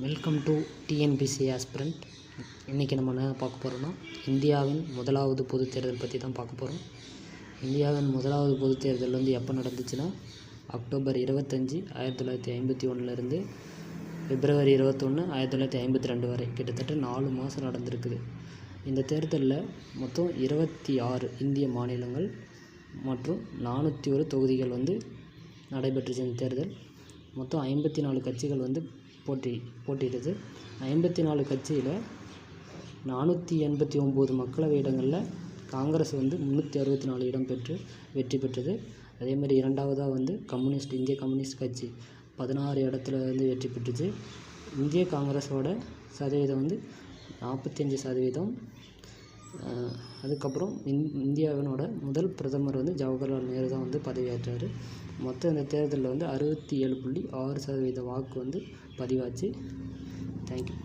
Welcome to TNPSC aspirant. இன்றைக்கி நம்ம என்ன பார்க்க போகிறோம்னா, இந்தியாவின் முதலாவது பொதுத் தேர்தல் பற்றி தான் பார்க்க போகிறோம். இந்தியாவின் முதலாவது பொதுத் தேர்தல் வந்து எப்போ நடந்துச்சுன்னா, அக்டோபர் 25, 1951 பிப்ரவரி 21, 1952 வரை கிட்டத்தட்ட 4 மாதம் நடந்திருக்குது. இந்த தேர்தலில் மொத்தம் 26 இந்திய மாநிலங்கள் மற்றும் 401 தொகுதிகள் வந்து நடைபெற்றுச்சு. இந்த தேர்தல் மொத்தம் 54 கட்சிகள் வந்து போட்டியிடுது. 54 கட்சியில் 489 மக்களவை இடங்களில் காங்கிரஸ் வந்து 364 இடம் பெற்று வெற்றி பெற்றது. அதேமாதிரி இரண்டாவதாக வந்து இந்திய கம்யூனிஸ்ட் கட்சி 16 இடத்துல வந்து வெற்றி பெற்றுச்சு. இந்திய காங்கிரஸோட சதவீதம் வந்து 45%. அதுக்கப்புறம் இந்தியாவினோட முதல் பிரதமர் வந்து ஜவஹர்லால் நேரு தான் வந்து பதவியேற்றார். மொத்தம் இந்த தேர்தலில் வந்து 67.6% வாக்கு வந்து பதிவாச்சு. தேங்க்யூ.